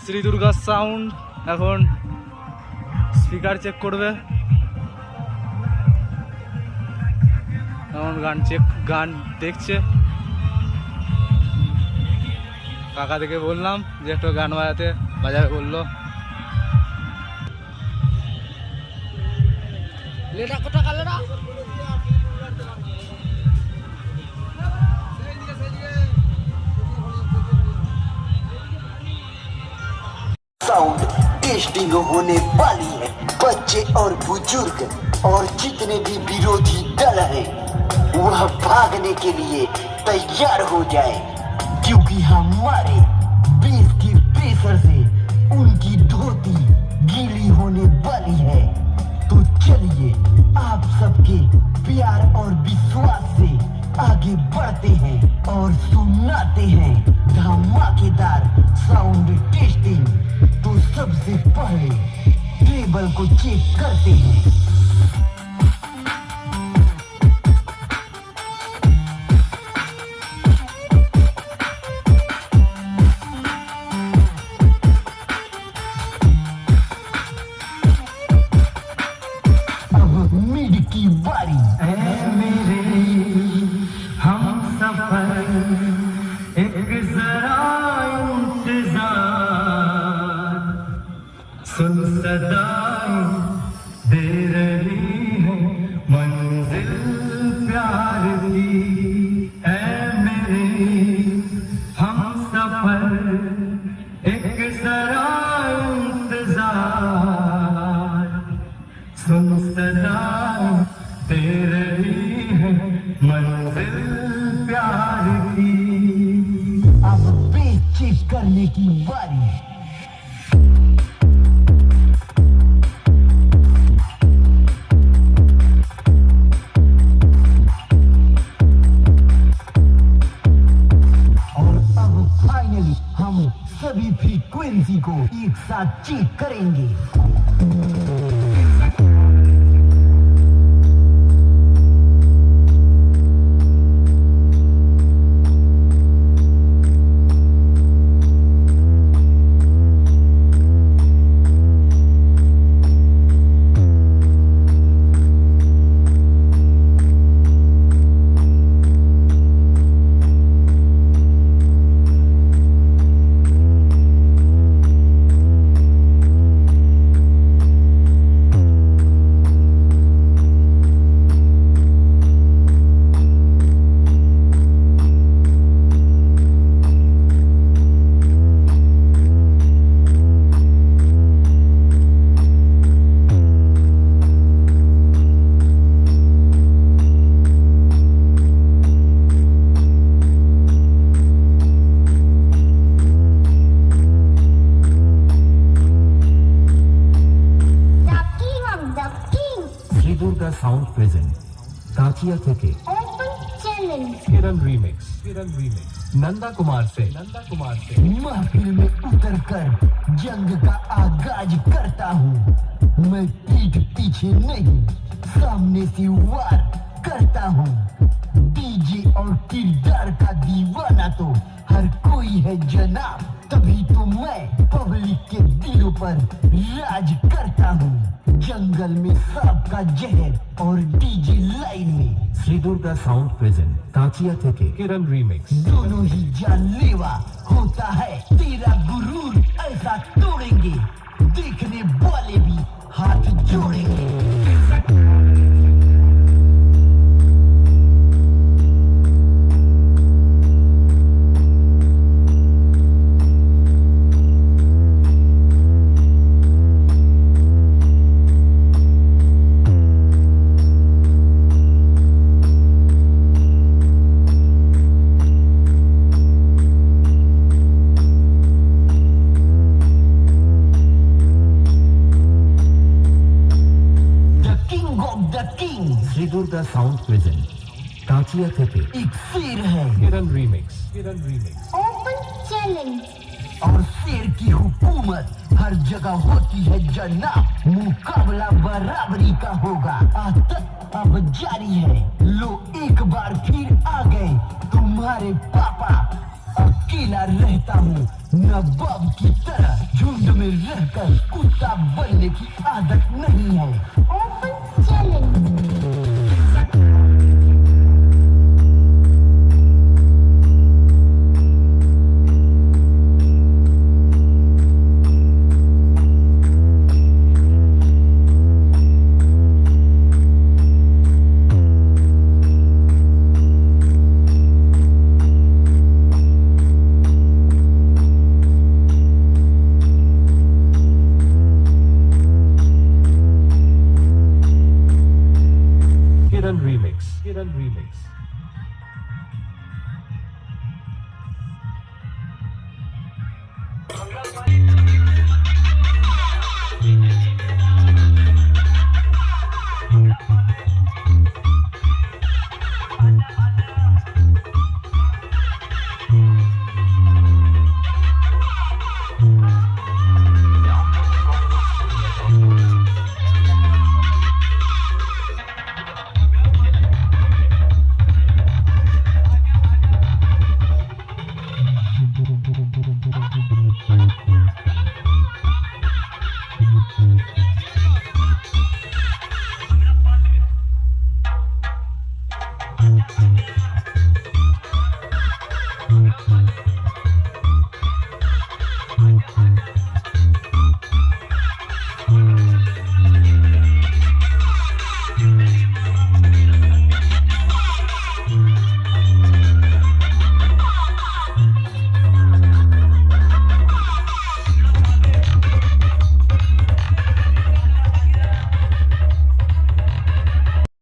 Shri Durga sound এখন speaker check করবে, এখন গান দেখছে। কাকা থেকে বললাম যে একটু গান বাজাবে বললো। साउंड टेस्टिंग होने वाली है। बच्चे और बुजुर्ग और जितने भी विरोधी दल हैं वह भागने के लिए तैयार हो जाए, क्योंकि हमारे बेस के प्रेशर से उनकी धोती गीली होने वाली है। तो चलिए आप सबके प्यार और विश्वास से आगे बढ़ते हैं और सुनाते हैं धमाकेदार साउंड टेस्टिंग। तो सबसे पहले टेबल को चेक करते हैं। अब मिड की बारी। हम सफर एक जरा इंतजार, सुन सदाएं दे रही है मंजिल प्यार की। ऐ मेरे हम सफर एक जरा इंतजार, सुन सदाएं दे रही है मंजिल प्यार की। अब बेस चेक करने की बारी। और अब फाइनली हम सभी फ्रीक्वेंसी को एक साथ चेक करेंगे। দুর্গা সাউন্ড প্রেজেন্ট काचिया থেকে ओपन चैलेंज किरण रीमिक्स नंदा कुमार से महफिल में उतर कर जंग का आगाज करता हूँ। मैं पीठ पीछे नहीं सामने से वार करता हूँ। डीजे और किरदार का दीवाना तो हर कोई है जनाब, तभी तो मैं पब्लिक के दिलों पर राज करता हूँ। जंगल में सांप का जहर और डीजे लाइन में श्री दुर्गा साउंड प्रेजेंट काचिया থেকে किरण रीमिक्स दोनों ही जानलेवा होता है तेरा गुरूर, ऐसा तोड़ेंगे देखने वाले भी हाथ जोड़ेंगे। श्री दुर्गा साउंड प्रेजेंट काचिया থেকে एक शेर है किरण रीमिक्स ओपन चैलेंज और शेर की हुकूमत हर जगह होती है जनाब। मुकाबला बराबरी का होगा, आदत अब जारी है। लो एक बार फिर आ गए तुम्हारे पापा अकेला रहता हूँ नवाब की तरह, झुंड में रहकर कुत्ता बनने की आदत नहीं है। Open